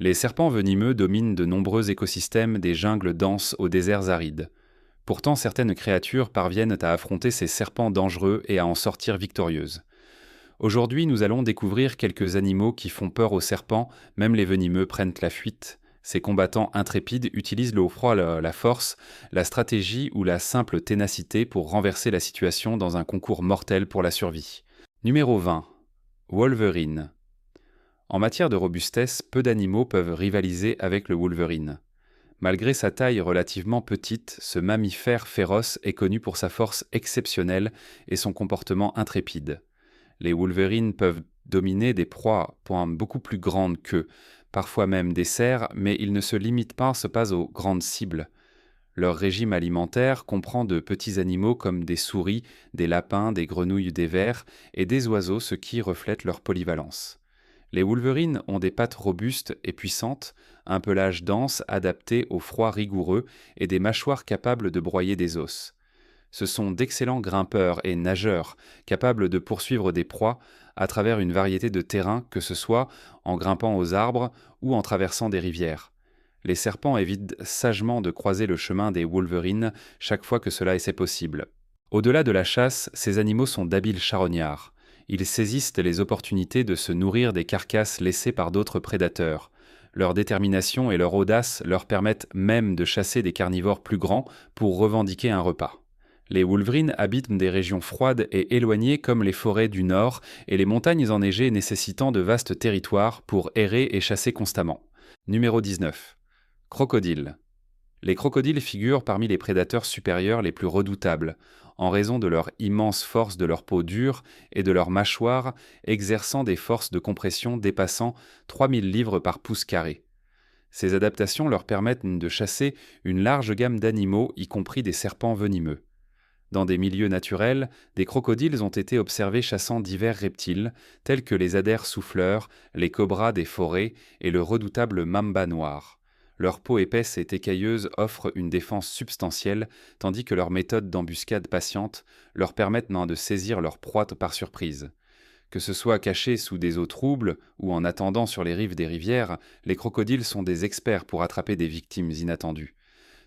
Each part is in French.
Les serpents venimeux dominent de nombreux écosystèmes des jungles denses aux déserts arides. Pourtant, certaines créatures parviennent à affronter ces serpents dangereux et à en sortir victorieuses. Aujourd'hui, nous allons découvrir quelques animaux qui font peur aux serpents, même les venimeux prennent la fuite. Ces combattants intrépides utilisent le froid, la force, la stratégie ou la simple ténacité pour renverser la situation dans un concours mortel pour la survie. Numéro 20. Wolverine. En matière de robustesse, peu d'animaux peuvent rivaliser avec le wolverine. Malgré sa taille relativement petite, ce mammifère féroce est connu pour sa force exceptionnelle et son comportement intrépide. Les wolverines peuvent dominer des proies beaucoup plus grandes qu'eux, parfois même des cerfs, mais ils ne se limitent pas aux grandes cibles. Leur régime alimentaire comprend de petits animaux comme des souris, des lapins, des grenouilles, des vers et des oiseaux, ce qui reflète leur polyvalence. Les wolverines ont des pattes robustes et puissantes, un pelage dense adapté au froid rigoureux et des mâchoires capables de broyer des os. Ce sont d'excellents grimpeurs et nageurs, capables de poursuivre des proies à travers une variété de terrains, que ce soit en grimpant aux arbres ou en traversant des rivières. Les serpents évitent sagement de croiser le chemin des wolverines chaque fois que cela est possible. Au-delà de la chasse, ces animaux sont d'habiles charognards. Ils saisissent les opportunités de se nourrir des carcasses laissées par d'autres prédateurs. Leur détermination et leur audace leur permettent même de chasser des carnivores plus grands pour revendiquer un repas. Les wolverines habitent des régions froides et éloignées comme les forêts du nord et les montagnes enneigées nécessitant de vastes territoires pour errer et chasser constamment. Numéro 19. Crocodile. Les crocodiles figurent parmi les prédateurs supérieurs les plus redoutables, en raison de leur immense force de leur peau dure et de leurs mâchoires exerçant des forces de compression dépassant 3000 livres par pouce carré. Ces adaptations leur permettent de chasser une large gamme d'animaux, y compris des serpents venimeux. Dans des milieux naturels, des crocodiles ont été observés chassant divers reptiles, tels que les aders souffleurs, les cobras des forêts et le redoutable mamba noir. Leur peau épaisse et écailleuse offre une défense substantielle, tandis que leurs méthodes d'embuscade patiente leur permettent de saisir leur proie par surprise. Que ce soit cachés sous des eaux troubles ou en attendant sur les rives des rivières, les crocodiles sont des experts pour attraper des victimes inattendues.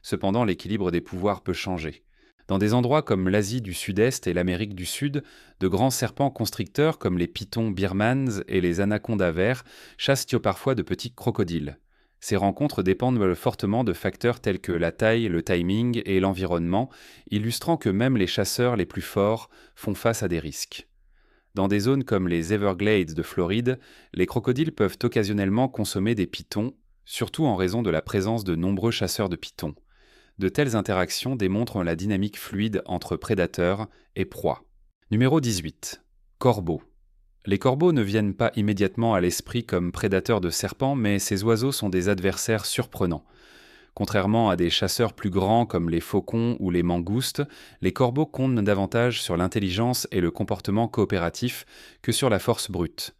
Cependant, l'équilibre des pouvoirs peut changer. Dans des endroits comme l'Asie du Sud-Est et l'Amérique du Sud, de grands serpents constricteurs comme les pythons birmans et les anacondas verts chassent parfois de petits crocodiles. Ces rencontres dépendent fortement de facteurs tels que la taille, le timing et l'environnement, illustrant que même les chasseurs les plus forts font face à des risques. Dans des zones comme les Everglades de Floride, les crocodiles peuvent occasionnellement consommer des pythons, surtout en raison de la présence de nombreux chasseurs de pythons. De telles interactions démontrent la dynamique fluide entre prédateurs et proies. Numéro 18. Corbeaux. Les corbeaux ne viennent pas immédiatement à l'esprit comme prédateurs de serpents, mais ces oiseaux sont des adversaires surprenants. Contrairement à des chasseurs plus grands comme les faucons ou les mangoustes, les corbeaux comptent davantage sur l'intelligence et le comportement coopératif que sur la force brute.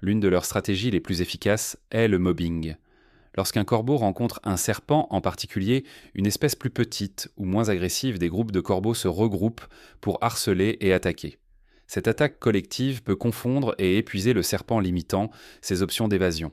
L'une de leurs stratégies les plus efficaces est le mobbing. Lorsqu'un corbeau rencontre un serpent, en particulier une espèce plus petite ou moins agressive, des groupes de corbeaux se regroupent pour harceler et attaquer. Cette attaque collective peut confondre et épuiser le serpent, limitant ses options d'évasion.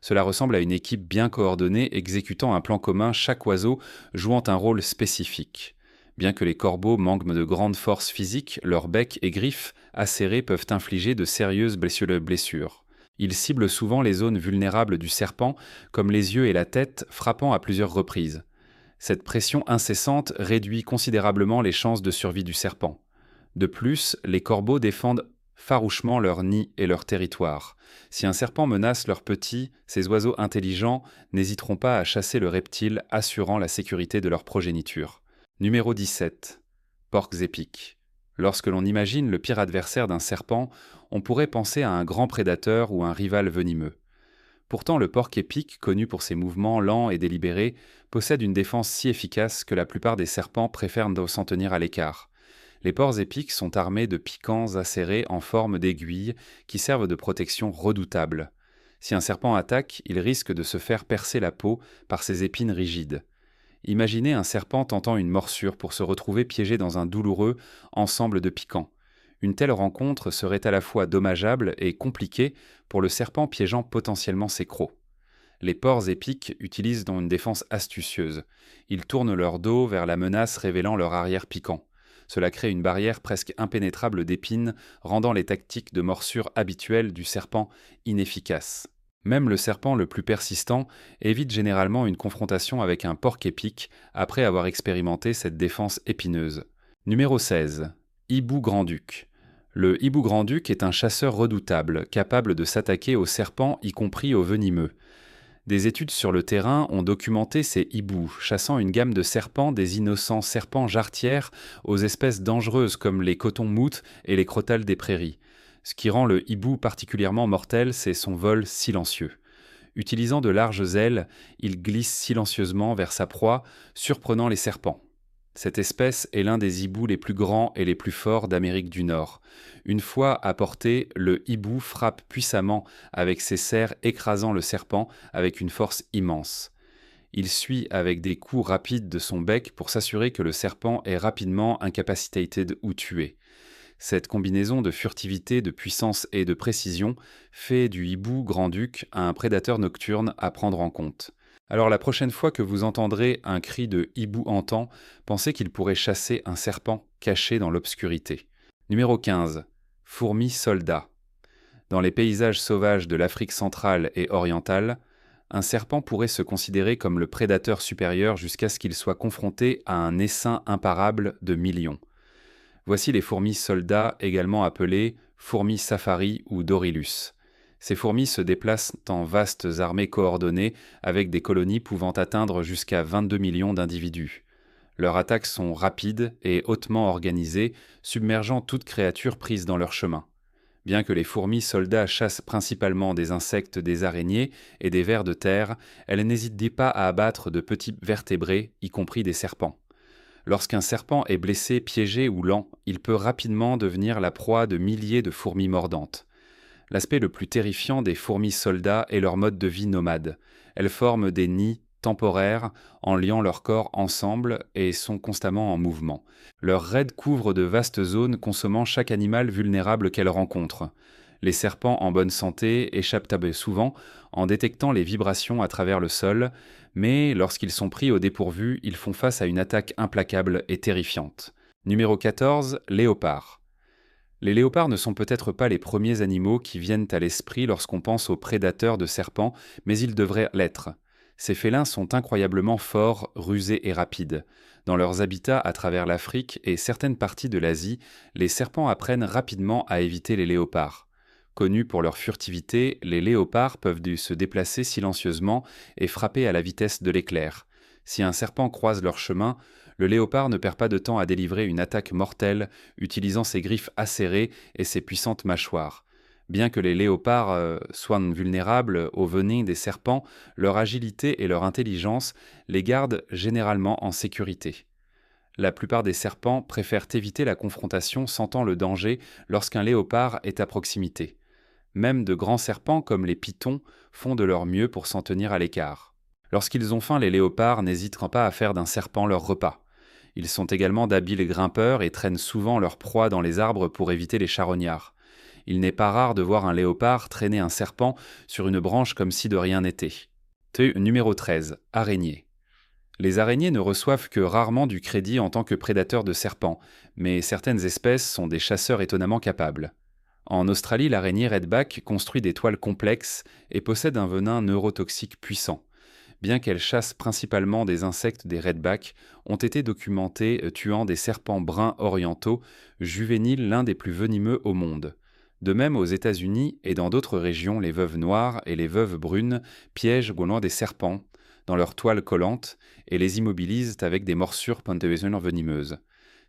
Cela ressemble à une équipe bien coordonnée exécutant un plan commun, chaque oiseau jouant un rôle spécifique. Bien que les corbeaux manquent de grande force physique, leurs becs et griffes acérés peuvent infliger de sérieuses blessures. Ils ciblent souvent les zones vulnérables du serpent, comme les yeux et la tête, frappant à plusieurs reprises. Cette pression incessante réduit considérablement les chances de survie du serpent. De plus, les corbeaux défendent farouchement leur nid et leur territoire. Si un serpent menace leurs petits, ces oiseaux intelligents n'hésiteront pas à chasser le reptile, assurant la sécurité de leur progéniture. Numéro 17. Porcs épics. Lorsque l'on imagine le pire adversaire d'un serpent, on pourrait penser à un grand prédateur ou un rival venimeux. Pourtant, le porc épic, connu pour ses mouvements lents et délibérés, possède une défense si efficace que la plupart des serpents préfèrent s'en tenir à l'écart. Les porcs épics sont armés de piquants acérés en forme d'aiguilles qui servent de protection redoutable. Si un serpent attaque, il risque de se faire percer la peau par ses épines rigides. Imaginez un serpent tentant une morsure pour se retrouver piégé dans un douloureux ensemble de piquants. Une telle rencontre serait à la fois dommageable et compliquée pour le serpent piégeant potentiellement ses crocs. Les porcs épics utilisent donc une défense astucieuse. Ils tournent leur dos vers la menace révélant leur arrière piquant. Cela crée une barrière presque impénétrable d'épines, rendant les tactiques de morsure habituelles du serpent inefficaces. Même le serpent le plus persistant évite généralement une confrontation avec un porc épic après avoir expérimenté cette défense épineuse. Numéro 16. Hibou grand-duc. Le hibou grand-duc est un chasseur redoutable, capable de s'attaquer aux serpents, y compris aux venimeux. Des études sur le terrain ont documenté ces hiboux, chassant une gamme de serpents, des innocents serpents jarretières aux espèces dangereuses comme les cotons-moutes et les crotales des prairies. Ce qui rend le hibou particulièrement mortel, c'est son vol silencieux. Utilisant de larges ailes, il glisse silencieusement vers sa proie, surprenant les serpents. Cette espèce est l'un des hiboux les plus grands et les plus forts d'Amérique du Nord. Une fois à portée, le hibou frappe puissamment avec ses serres, écrasant le serpent avec une force immense. Il suit avec des coups rapides de son bec pour s'assurer que le serpent est rapidement incapacitated ou tué. Cette combinaison de furtivité, de puissance et de précision fait du hibou grand-duc un prédateur nocturne à prendre en compte. Alors la prochaine fois que vous entendrez un cri de hibou hantant, pensez qu'il pourrait chasser un serpent caché dans l'obscurité. Numéro 15. Fourmi soldat. Dans les paysages sauvages de l'Afrique centrale et orientale, un serpent pourrait se considérer comme le prédateur supérieur jusqu'à ce qu'il soit confronté à un essaim imparable de millions. Voici les fourmis soldats, également appelées fourmis safari ou dorilus. Ces fourmis se déplacent en vastes armées coordonnées avec des colonies pouvant atteindre jusqu'à 22 millions d'individus. Leurs attaques sont rapides et hautement organisées, submergeant toute créature prise dans leur chemin. Bien que les fourmis soldats chassent principalement des insectes, des araignées et des vers de terre, elles n'hésitent pas à abattre de petits vertébrés, y compris des serpents. Lorsqu'un serpent est blessé, piégé ou lent, il peut rapidement devenir la proie de milliers de fourmis mordantes. L'aspect le plus terrifiant des fourmis soldats est leur mode de vie nomade. Elles forment des nids temporaires en liant leurs corps ensemble et sont constamment en mouvement. Leurs raids couvrent de vastes zones consommant chaque animal vulnérable qu'elles rencontrent. Les serpents en bonne santé échappent souvent en détectant les vibrations à travers le sol, mais lorsqu'ils sont pris au dépourvu, ils font face à une attaque implacable et terrifiante. Numéro 14, léopard. Les léopards ne sont peut-être pas les premiers animaux qui viennent à l'esprit lorsqu'on pense aux prédateurs de serpents, mais ils devraient l'être. Ces félins sont incroyablement forts, rusés et rapides. Dans leurs habitats à travers l'Afrique et certaines parties de l'Asie, les serpents apprennent rapidement à éviter les léopards. Connus pour leur furtivité, les léopards peuvent se déplacer silencieusement et frapper à la vitesse de l'éclair. Si un serpent croise leur chemin, le léopard ne perd pas de temps à délivrer une attaque mortelle, utilisant ses griffes acérées et ses puissantes mâchoires. Bien que les léopards soient vulnérables au venin des serpents, leur agilité et leur intelligence les gardent généralement en sécurité. La plupart des serpents préfèrent éviter la confrontation, sentant le danger lorsqu'un léopard est à proximité. Même de grands serpents comme les pythons font de leur mieux pour s'en tenir à l'écart. Lorsqu'ils ont faim, les léopards n'hésitent pas à faire d'un serpent leur repas. Ils sont également d'habiles grimpeurs et traînent souvent leur proie dans les arbres pour éviter les charognards. Il n'est pas rare de voir un léopard traîner un serpent sur une branche comme si de rien n'était. Numéro 13. Araignée. Les araignées ne reçoivent que rarement du crédit en tant que prédateurs de serpents, mais certaines espèces sont des chasseurs étonnamment capables. En Australie, l'araignée redback construit des toiles complexes et possède un venin neurotoxique puissant. Bien qu'elle chasse principalement des insectes, des redbacks ont été documentés tuant des serpents bruns orientaux, juvéniles l'un des plus venimeux au monde. De même, aux États-Unis et dans d'autres régions, les veuves noires et les veuves brunes piègent au loin des serpents dans leurs toiles collantes et les immobilisent avec des morsures venimeuses.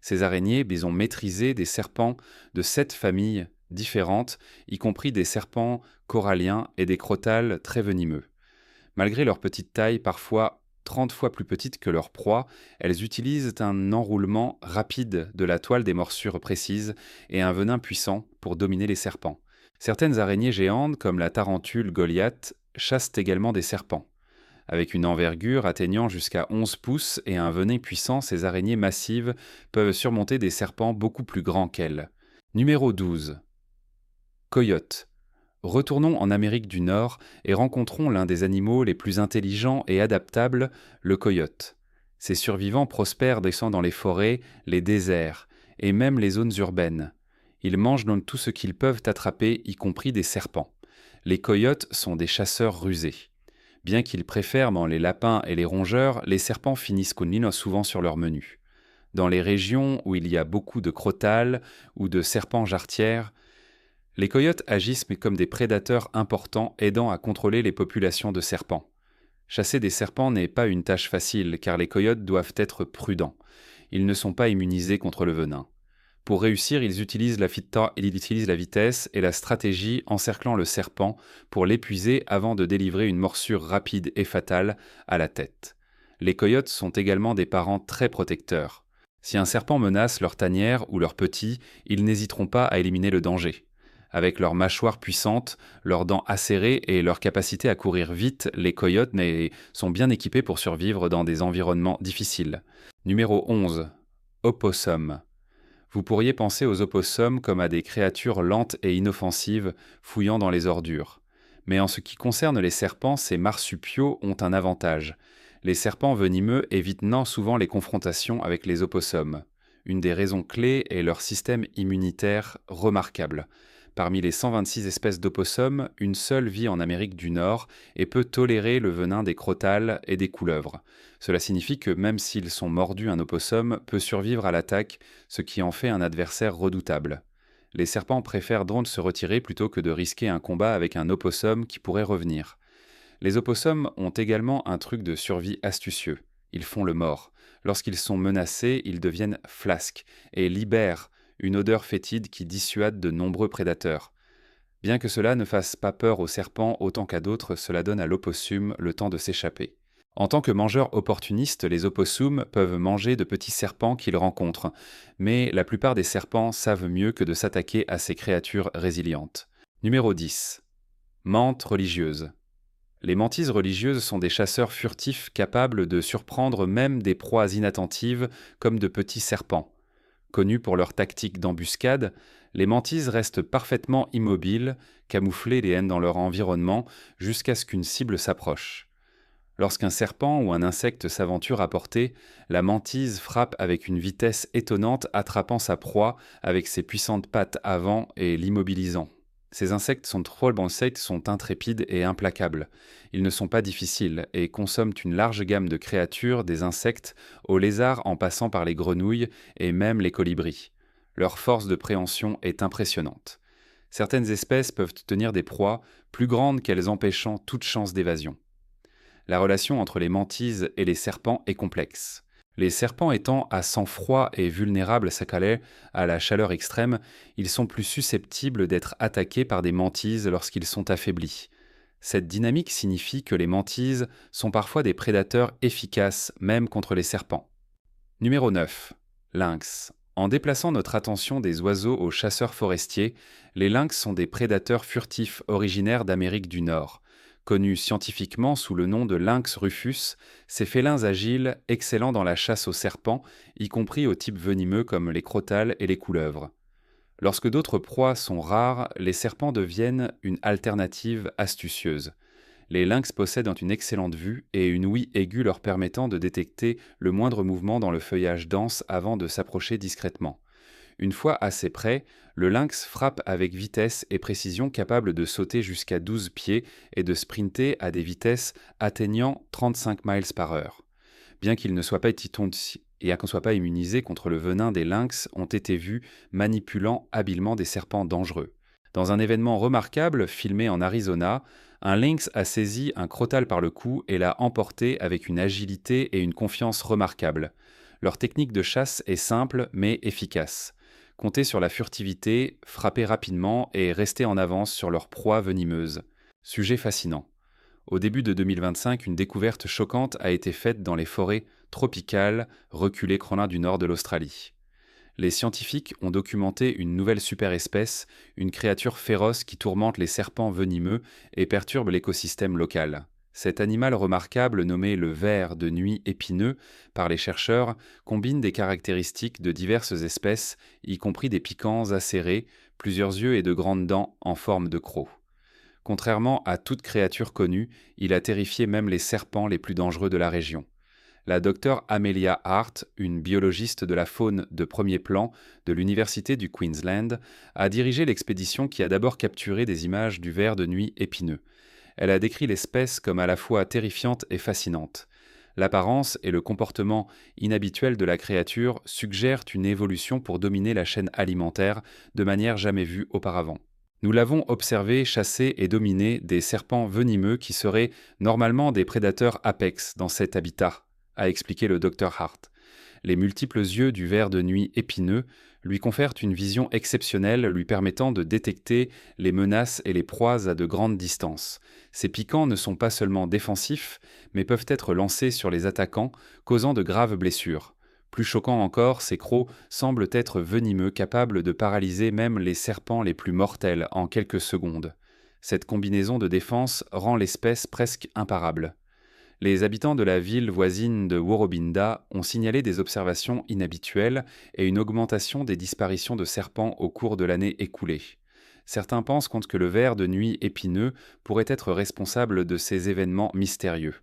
Ces araignées ont maîtrisé des serpents de 7 familles différentes, y compris des serpents coralliens et des crotales très venimeux. Malgré leur petite taille, parfois 30 fois plus petite que leur proie, elles utilisent un enroulement rapide de la toile des morsures précises et un venin puissant pour dominer les serpents. Certaines araignées géantes, comme la tarentule Goliath, chassent également des serpents. Avec une envergure atteignant jusqu'à 11 pouces et un venin puissant, ces araignées massives peuvent surmonter des serpents beaucoup plus grands qu'elles. Numéro 12. Coyote. Retournons en Amérique du Nord et rencontrons l'un des animaux les plus intelligents et adaptables, le coyote. Ces survivants prospèrent descendent dans les forêts, les déserts et même les zones urbaines. Ils mangent donc tout ce qu'ils peuvent attraper, y compris des serpents. Les coyotes sont des chasseurs rusés. Bien qu'ils préfèrent les lapins et les rongeurs, les serpents finissent souvent sur leur menu. Dans les régions où il y a beaucoup de crotales ou de serpents jarretières, les coyotes agissent mais comme des prédateurs importants aidant à contrôler les populations de serpents. Chasser des serpents n'est pas une tâche facile car les coyotes doivent être prudents. Ils ne sont pas immunisés contre le venin. Pour réussir, ils utilisent la vitesse et la stratégie encerclant le serpent pour l'épuiser avant de délivrer une morsure rapide et fatale à la tête. Les coyotes sont également des parents très protecteurs. Si un serpent menace leur tanière ou leurs petits, ils n'hésiteront pas à éliminer le danger. Avec leurs mâchoires puissantes, leurs dents acérées et leur capacité à courir vite, les coyotes sont bien équipés pour survivre dans des environnements difficiles. Numéro 11. Opossum. Vous pourriez penser aux opossums comme à des créatures lentes et inoffensives fouillant dans les ordures. Mais en ce qui concerne les serpents, ces marsupiaux ont un avantage. Les serpents venimeux évitent souvent les confrontations avec les opossums. Une des raisons clés est leur système immunitaire remarquable. Parmi les 126 espèces d'opossums, une seule vit en Amérique du Nord et peut tolérer le venin des crotales et des couleuvres. Cela signifie que même s'ils sont mordus, un opossum peut survivre à l'attaque, ce qui en fait un adversaire redoutable. Les serpents préfèrent donc se retirer plutôt que de risquer un combat avec un opossum qui pourrait revenir. Les opossums ont également un truc de survie astucieux. Ils font le mort. Lorsqu'ils sont menacés, ils deviennent flasques et libèrent une odeur fétide qui dissuade de nombreux prédateurs. Bien que cela ne fasse pas peur aux serpents autant qu'à d'autres, cela donne à l'opossum le temps de s'échapper. En tant que mangeurs opportunistes, les opossums peuvent manger de petits serpents qu'ils rencontrent, mais la plupart des serpents savent mieux que de s'attaquer à ces créatures résilientes. Numéro 10. Mantes religieuses. Les mantises religieuses sont des chasseurs furtifs capables de surprendre même des proies inattentives comme de petits serpents. Connus pour leur tactique d'embuscade, les mantises restent parfaitement immobiles, camouflées dans leur environnement, jusqu'à ce qu'une cible s'approche. Lorsqu'un serpent ou un insecte s'aventure à portée, la mantise frappe avec une vitesse étonnante, attrapant sa proie avec ses puissantes pattes avant et l'immobilisant. Ces insectes sont intrépides et implacables. Ils ne sont pas difficiles et consomment une large gamme de créatures, des insectes aux lézards en passant par les grenouilles et même les colibris. Leur force de préhension est impressionnante. Certaines espèces peuvent tenir des proies plus grandes qu'elles empêchant toute chance d'évasion. La relation entre les mantises et les serpents est complexe. Les serpents étant à sang froid et vulnérables à la chaleur extrême, ils sont plus susceptibles d'être attaqués par des mantises lorsqu'ils sont affaiblis. Cette dynamique signifie que les mantises sont parfois des prédateurs efficaces, même contre les serpents. Numéro 9. Lynx. En déplaçant notre attention des oiseaux aux chasseurs forestiers, les lynx sont des prédateurs furtifs originaires d'Amérique du Nord. Connus scientifiquement sous le nom de lynx rufus, ces félins agiles, excellents dans la chasse aux serpents, y compris aux types venimeux comme les crotales et les couleuvres. Lorsque d'autres proies sont rares, les serpents deviennent une alternative astucieuse. Les lynx possèdent une excellente vue et une ouïe aiguë leur permettant de détecter le moindre mouvement dans le feuillage dense avant de s'approcher discrètement. Une fois assez près, le lynx frappe avec vitesse et précision, capable de sauter jusqu'à 12 pieds et de sprinter à des vitesses atteignant 35 miles par heure. Bien qu'ils ne soient pas immunisés contre le venin, des lynx ont été vus manipulant habilement des serpents dangereux. Dans un événement remarquable filmé en Arizona, un lynx a saisi un crotale par le cou et l'a emporté avec une agilité et une confiance remarquables. Leur technique de chasse est simple mais efficace. Compter sur la furtivité, frapper rapidement et rester en avance sur leur proie venimeuse. Sujet fascinant. Au début de 2025, une découverte choquante a été faite dans les forêts tropicales reculées du nord de l'Australie. Les scientifiques ont documenté une nouvelle superespèce, une créature féroce qui tourmente les serpents venimeux et perturbe l'écosystème local. Cet animal remarquable, nommé le ver de nuit épineux par les chercheurs, combine des caractéristiques de diverses espèces, y compris des piquants acérés, plusieurs yeux et de grandes dents en forme de croc. Contrairement à toute créature connue, il a terrifié même les serpents les plus dangereux de la région. La docteure Amelia Hart, une biologiste de la faune de premier plan de l'Université du Queensland, a dirigé l'expédition qui a d'abord capturé des images du ver de nuit épineux. Elle a décrit l'espèce comme à la fois terrifiante et fascinante. L'apparence et le comportement inhabituel de la créature suggèrent une évolution pour dominer la chaîne alimentaire de manière jamais vue auparavant. Nous l'avons observé chasser et dominer des serpents venimeux qui seraient normalement des prédateurs apex dans cet habitat, a expliqué le docteur Hart. Les multiples yeux du ver de nuit épineux lui confèrent une vision exceptionnelle lui permettant de détecter les menaces et les proies à de grandes distances. Ces piquants ne sont pas seulement défensifs, mais peuvent être lancés sur les attaquants, causant de graves blessures. Plus choquant encore, ces crocs semblent être venimeux, capables de paralyser même les serpents les plus mortels en quelques secondes. Cette combinaison de défense rend l'espèce presque imparable. Les habitants de la ville voisine de Woorobinda ont signalé des observations inhabituelles et une augmentation des disparitions de serpents au cours de l'année écoulée. Certains pensent que le ver de nuit épineux pourrait être responsable de ces événements mystérieux.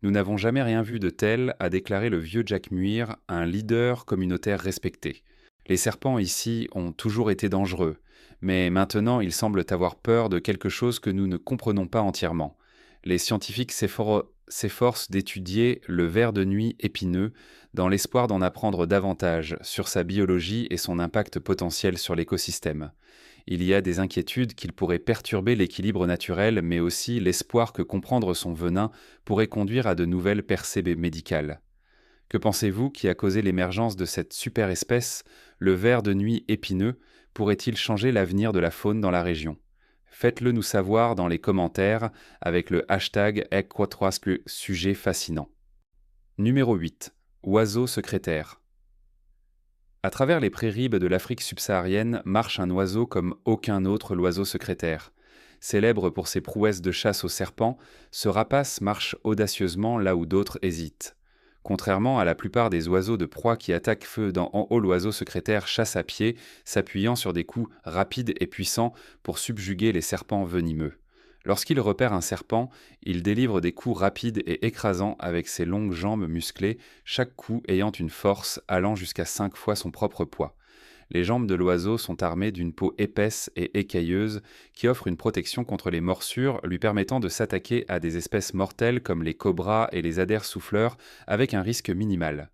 Nous n'avons jamais rien vu de tel, a déclaré le vieux Jack Muir, un leader communautaire respecté. Les serpents ici ont toujours été dangereux, mais maintenant ils semblent avoir peur de quelque chose que nous ne comprenons pas entièrement. Les scientifiques s'efforcent d'étudier le ver de nuit épineux dans l'espoir d'en apprendre davantage sur sa biologie et son impact potentiel sur l'écosystème. Il y a des inquiétudes qu'il pourrait perturber l'équilibre naturel, mais aussi l'espoir que comprendre son venin pourrait conduire à de nouvelles percées médicales. Que pensez-vous qui a causé l'émergence de cette super espèce, le ver de nuit épineux, pourrait-il changer l'avenir de la faune dans la région ? Faites-le nous savoir dans les commentaires avec le hashtag #sujet fascinant. Numéro 8. Oiseau secrétaire. À travers les prairies de l'Afrique subsaharienne marche un oiseau comme aucun autre, l'oiseau secrétaire. Célèbre pour ses prouesses de chasse aux serpents, ce rapace marche audacieusement là où d'autres hésitent. Contrairement à la plupart des oiseaux de proie qui attaquent feu en haut, l'oiseau secrétaire chasse à pied, s'appuyant sur des coups rapides et puissants pour subjuguer les serpents venimeux. Lorsqu'il repère un serpent, il délivre des coups rapides et écrasants avec ses longues jambes musclées, chaque coup ayant une force allant jusqu'à 5 fois son propre poids. Les jambes de l'oiseau sont armées d'une peau épaisse et écailleuse qui offre une protection contre les morsures, lui permettant de s'attaquer à des espèces mortelles comme les cobras et les aders souffleurs avec un risque minimal.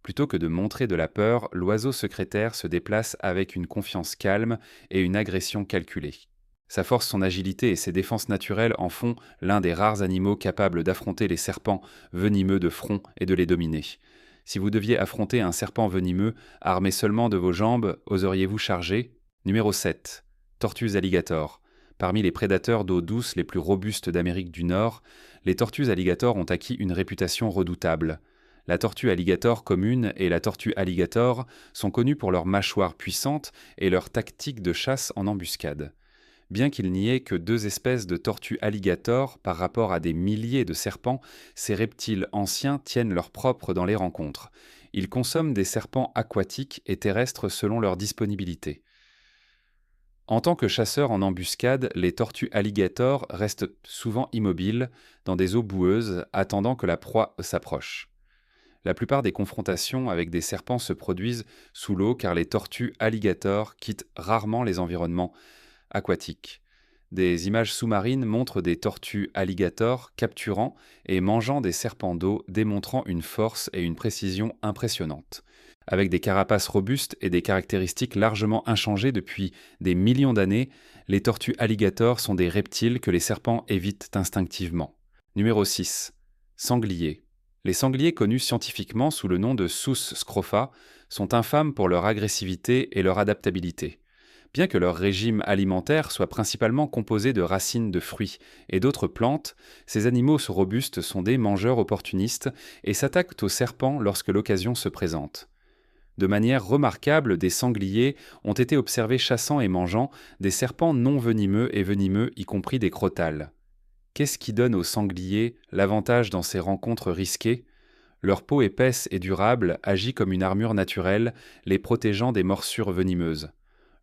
Plutôt que de montrer de la peur, l'oiseau secrétaire se déplace avec une confiance calme et une agression calculée. Sa force, son agilité et ses défenses naturelles en font l'un des rares animaux capables d'affronter les serpents venimeux de front et de les dominer. Si vous deviez affronter un serpent venimeux, armé seulement de vos jambes, oseriez-vous charger ? Numéro 7. Tortues alligators. Parmi les prédateurs d'eau douce les plus robustes d'Amérique du Nord, les tortues alligators ont acquis une réputation redoutable. La tortue alligator commune et la tortue alligator sont connues pour leurs mâchoires puissantes et leurs tactiques de chasse en embuscade. Bien qu'il n'y ait que 2 espèces de tortues alligator par rapport à des milliers de serpents, ces reptiles anciens tiennent leur propre dans les rencontres. Ils consomment des serpents aquatiques et terrestres selon leur disponibilité. En tant que chasseurs en embuscade, les tortues alligator restent souvent immobiles dans des eaux boueuses, attendant que la proie s'approche. La plupart des confrontations avec des serpents se produisent sous l'eau car les tortues alligator quittent rarement les environnements aquatiques. Des images sous-marines montrent des tortues alligators capturant et mangeant des serpents d'eau, démontrant une force et une précision impressionnantes. Avec des carapaces robustes et des caractéristiques largement inchangées depuis des millions d'années, les tortues alligators sont des reptiles que les serpents évitent instinctivement. Numéro 6. Sangliers. Les sangliers connus scientifiquement sous le nom de Sus scrofa sont infâmes pour leur agressivité et leur adaptabilité. Bien que leur régime alimentaire soit principalement composé de racines de fruits et d'autres plantes, ces animaux robustes sont des mangeurs opportunistes et s'attaquent aux serpents lorsque l'occasion se présente. De manière remarquable, des sangliers ont été observés chassant et mangeant des serpents non venimeux et venimeux, y compris des crotales. Qu'est-ce qui donne aux sangliers l'avantage dans ces rencontres risquées ? Leur peau épaisse et durable agit comme une armure naturelle, les protégeant des morsures venimeuses.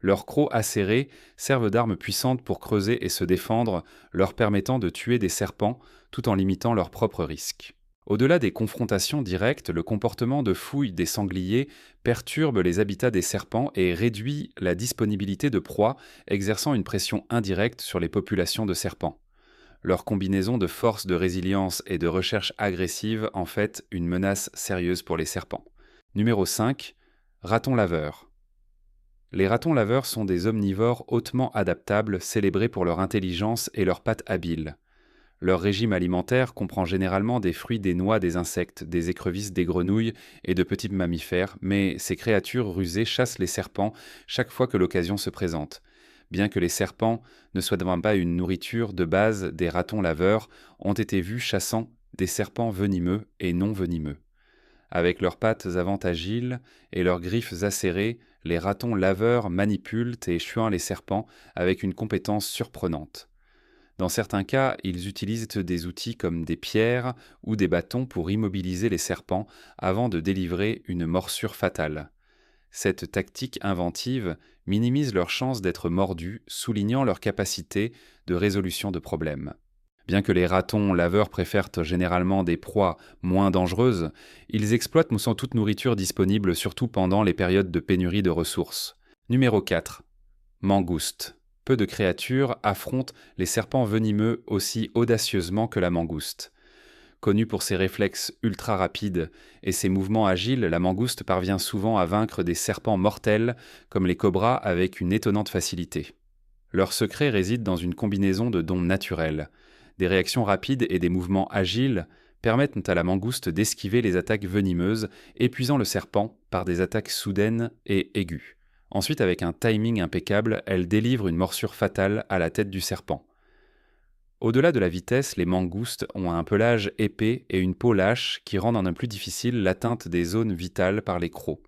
Leurs crocs acérés servent d'armes puissantes pour creuser et se défendre, leur permettant de tuer des serpents tout en limitant leurs propres risques. Au-delà des confrontations directes, le comportement de fouille des sangliers perturbe les habitats des serpents et réduit la disponibilité de proies, exerçant une pression indirecte sur les populations de serpents. Leur combinaison de force, de résilience et de recherche agressive en fait une menace sérieuse pour les serpents. Numéro 5. Ratons laveurs. Les ratons laveurs sont des omnivores hautement adaptables, célébrés pour leur intelligence et leurs pattes habiles. Leur régime alimentaire comprend généralement des fruits, des noix, des insectes, des écrevisses, des grenouilles et de petits mammifères, mais ces créatures rusées chassent les serpents chaque fois que l'occasion se présente. Bien que les serpents ne soient pas une nourriture de base, des ratons laveurs ont été vus chassant des serpents venimeux et non venimeux. Avec leurs pattes avant agiles et leurs griffes acérées, les ratons laveurs manipulent et chuent les serpents avec une compétence surprenante. Dans certains cas, ils utilisent des outils comme des pierres ou des bâtons pour immobiliser les serpents avant de délivrer une morsure fatale. Cette tactique inventive minimise leurs chances d'être mordus, soulignant leur capacité de résolution de problèmes. Bien que les ratons laveurs préfèrent généralement des proies moins dangereuses, ils exploitent sans toute nourriture disponible, surtout pendant les périodes de pénurie de ressources. Numéro 4. Mangouste. Peu de créatures affrontent les serpents venimeux aussi audacieusement que la mangouste. Connue pour ses réflexes ultra rapides et ses mouvements agiles, la mangouste parvient souvent à vaincre des serpents mortels comme les cobras avec une étonnante facilité. Leur secret réside dans une combinaison de dons naturels. Des réactions rapides et des mouvements agiles permettent à la mangouste d'esquiver les attaques venimeuses, épuisant le serpent par des attaques soudaines et aiguës. Ensuite, avec un timing impeccable, elle délivre une morsure fatale à la tête du serpent. Au-delà de la vitesse, les mangoustes ont un pelage épais et une peau lâche qui rendent plus difficile l'atteinte des zones vitales par les crocs.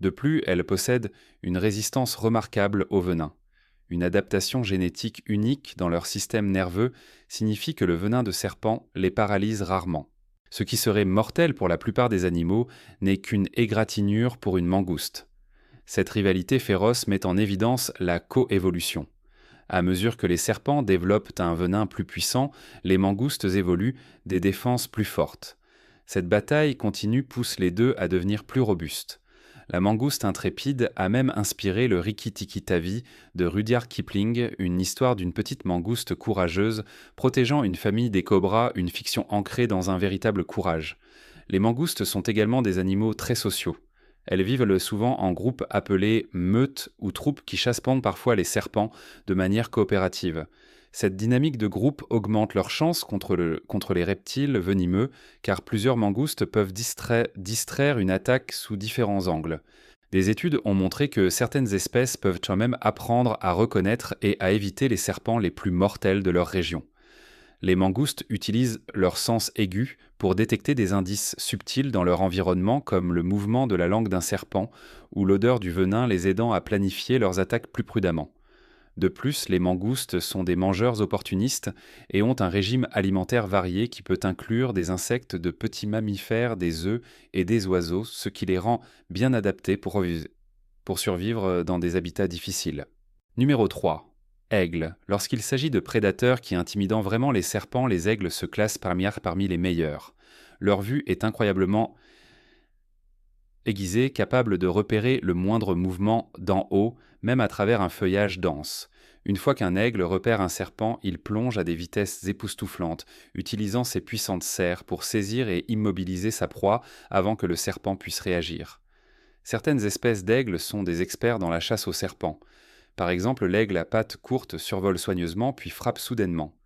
De plus, elles possèdent une résistance remarquable au venin. Une adaptation génétique unique dans leur système nerveux signifie que le venin de serpent les paralyse rarement. Ce qui serait mortel pour la plupart des animaux n'est qu'une égratignure pour une mangouste. Cette rivalité féroce met en évidence la coévolution. À mesure que les serpents développent un venin plus puissant, les mangoustes évoluent des défenses plus fortes. Cette bataille continue pousse les deux à devenir plus robustes. La mangouste intrépide a même inspiré le Rikki-Tikki-Tavi de Rudyard Kipling, une histoire d'une petite mangouste courageuse protégeant une famille des cobras, une fiction ancrée dans un véritable courage. Les mangoustes sont également des animaux très sociaux. Elles vivent souvent en groupes appelés meutes ou troupes qui chassent parfois les serpents de manière coopérative. Cette dynamique de groupe augmente leurs chances contre les reptiles venimeux, car plusieurs mangoustes peuvent distraire une attaque sous différents angles. Des études ont montré que certaines espèces peuvent quand même apprendre à reconnaître et à éviter les serpents les plus mortels de leur région. Les mangoustes utilisent leur sens aigu pour détecter des indices subtils dans leur environnement, comme le mouvement de la langue d'un serpent ou l'odeur du venin, les aidant à planifier leurs attaques plus prudemment. De plus, les mangoustes sont des mangeurs opportunistes et ont un régime alimentaire varié qui peut inclure des insectes, de petits mammifères, des œufs et des oiseaux, ce qui les rend bien adaptés pour survivre dans des habitats difficiles. Numéro 3. Aigle. Lorsqu'il s'agit de prédateurs qui intimident vraiment les serpents, les aigles se classent parmi les meilleurs. Leur vue est incroyablement aiguisée, capable de repérer le moindre mouvement d'en haut, même à travers un feuillage dense. Une fois qu'un aigle repère un serpent, il plonge à des vitesses époustouflantes, utilisant ses puissantes serres pour saisir et immobiliser sa proie avant que le serpent puisse réagir. Certaines espèces d'aigles sont des experts dans la chasse aux serpents. Par exemple, l'aigle à pattes courtes survole soigneusement puis frappe soudainement.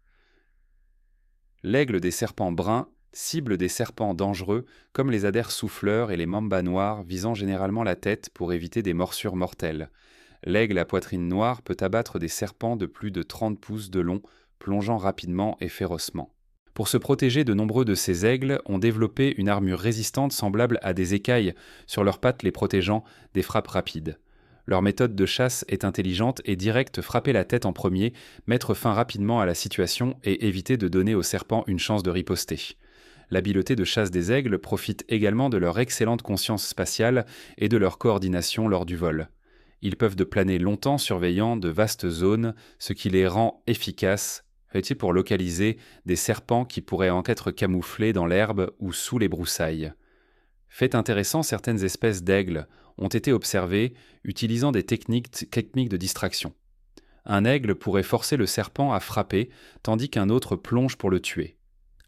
L'aigle des serpents bruns cible des serpents dangereux comme les aders souffleurs et les mambas noirs, visant généralement la tête pour éviter des morsures mortelles. L'aigle à poitrine noire peut abattre des serpents de plus de 30 pouces de long, plongeant rapidement et férocement. Pour se protéger, de nombreux de ces aigles ont développé une armure résistante semblable à des écailles sur leurs pattes, les protégeant des frappes rapides. Leur méthode de chasse est intelligente et directe: frapper la tête en premier, mettre fin rapidement à la situation et éviter de donner au serpent une chance de riposter. L'habileté de chasse des aigles profite également de leur excellente conscience spatiale et de leur coordination lors du vol. Ils peuvent de planer longtemps surveillant de vastes zones, ce qui les rend efficaces pour localiser des serpents qui pourraient en être camouflés dans l'herbe ou sous les broussailles. Fait intéressant, certaines espèces d'aigles ont été observées utilisant des techniques de distraction. Un aigle pourrait forcer le serpent à frapper, tandis qu'un autre plonge pour le tuer.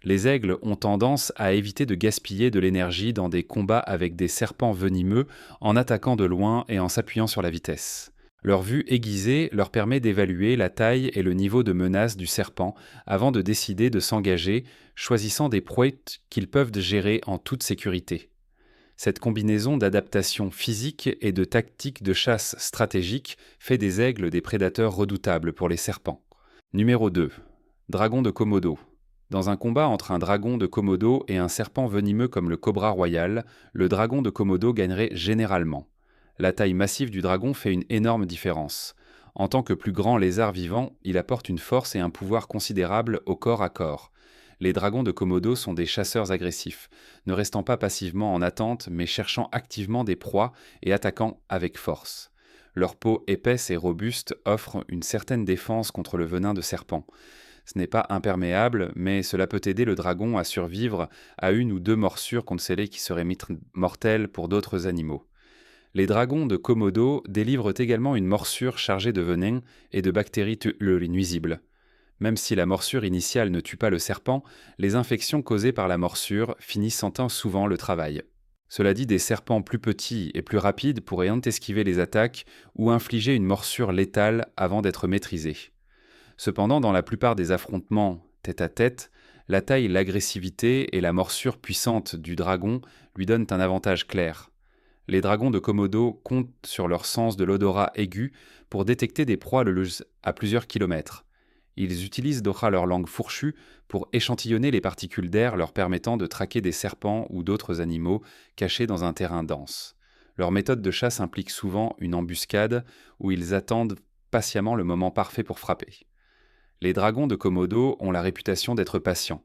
Les aigles ont tendance à éviter de gaspiller de l'énergie dans des combats avec des serpents venimeux en attaquant de loin et en s'appuyant sur la vitesse. Leur vue aiguisée leur permet d'évaluer la taille et le niveau de menace du serpent avant de décider de s'engager, choisissant des proies qu'ils peuvent gérer en toute sécurité. Cette combinaison d'adaptation physique et de tactiques de chasse stratégique fait des aigles des prédateurs redoutables pour les serpents. Numéro 2. Dragon de Komodo. Dans un combat entre un dragon de Komodo et un serpent venimeux comme le cobra royal, le dragon de Komodo gagnerait généralement. La taille massive du dragon fait une énorme différence. En tant que plus grand lézard vivant, il apporte une force et un pouvoir considérables au corps à corps. Les dragons de Komodo sont des chasseurs agressifs, ne restant pas passivement en attente, mais cherchant activement des proies et attaquant avec force. Leur peau épaisse et robuste offre une certaine défense contre le venin de serpent. Ce n'est pas imperméable, mais cela peut aider le dragon à survivre à une ou deux morsures contre celles qui seraient mortelles pour d'autres animaux. Les dragons de Komodo délivrent également une morsure chargée de venin et de bactéries nuisibles. Même si la morsure initiale ne tue pas le serpent, les infections causées par la morsure finissent souvent le travail. Cela dit, des serpents plus petits et plus rapides pourraient esquiver les attaques ou infliger une morsure létale avant d'être maîtrisés. Cependant, dans la plupart des affrontements tête-à-tête, la taille, l'agressivité et la morsure puissante du dragon lui donnent un avantage clair. Les dragons de Komodo comptent sur leur sens de l'odorat aigu pour détecter des proies à plusieurs kilomètres. Ils utilisent leur langue fourchue pour échantillonner les particules d'air leur permettant de traquer des serpents ou d'autres animaux cachés dans un terrain dense. Leur méthode de chasse implique souvent une embuscade où ils attendent patiemment le moment parfait pour frapper. Les dragons de Komodo ont la réputation d'être patients.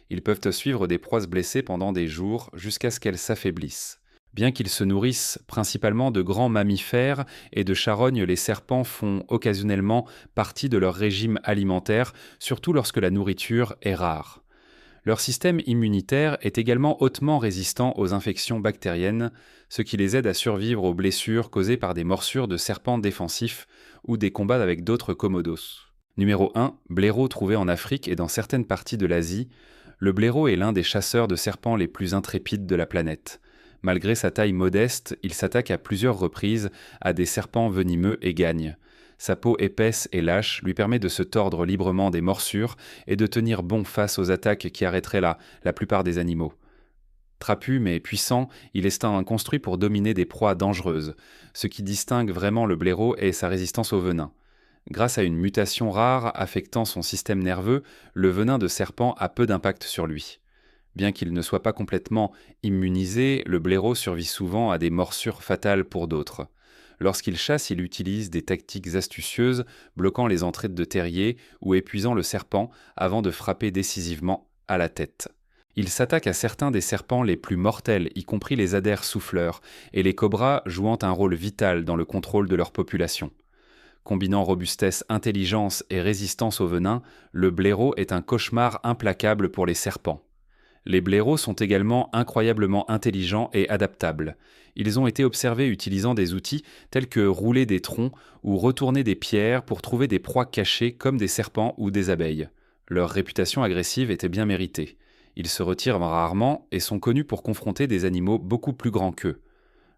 Ils peuvent suivre des proies blessées pendant des jours jusqu'à ce qu'elles s'affaiblissent. Bien qu'ils se nourrissent principalement de grands mammifères et de charognes, les serpents font occasionnellement partie de leur régime alimentaire, surtout lorsque la nourriture est rare. Leur système immunitaire est également hautement résistant aux infections bactériennes, ce qui les aide à survivre aux blessures causées par des morsures de serpents défensifs ou des combats avec d'autres komodos. Numéro 1. Blaireau trouvé en Afrique et dans certaines parties de l'Asie. Le blaireau est l'un des chasseurs de serpents les plus intrépides de la planète. Malgré sa taille modeste, il s'attaque à plusieurs reprises à des serpents venimeux et gagne. Sa peau épaisse et lâche lui permet de se tordre librement des morsures et de tenir bon face aux attaques qui arrêteraient la plupart des animaux. Trapu mais puissant, il est construit pour dominer des proies dangereuses. Ce qui distingue vraiment le blaireau est sa résistance au venin. Grâce à une mutation rare affectant son système nerveux, le venin de serpent a peu d'impact sur lui. Bien qu'il ne soit pas complètement immunisé, le blaireau survit souvent à des morsures fatales pour d'autres. Lorsqu'il chasse, il utilise des tactiques astucieuses, bloquant les entrées de terriers ou épuisant le serpent avant de frapper décisivement à la tête. Il s'attaque à certains des serpents les plus mortels, y compris les aders souffleurs, et les cobras jouant un rôle vital dans le contrôle de leur population. Combinant robustesse, intelligence et résistance au venin, le blaireau est un cauchemar implacable pour les serpents. Les blaireaux sont également incroyablement intelligents et adaptables. Ils ont été observés utilisant des outils tels que rouler des troncs ou retourner des pierres pour trouver des proies cachées comme des serpents ou des abeilles. Leur réputation agressive était bien méritée. Ils se retirent rarement et sont connus pour confronter des animaux beaucoup plus grands qu'eux.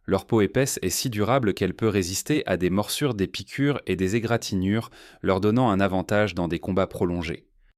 Leur peau épaisse est si durable qu'elle peut résister à des morsures, des piqûres et des égratignures, leur donnant un avantage dans des combats prolongés.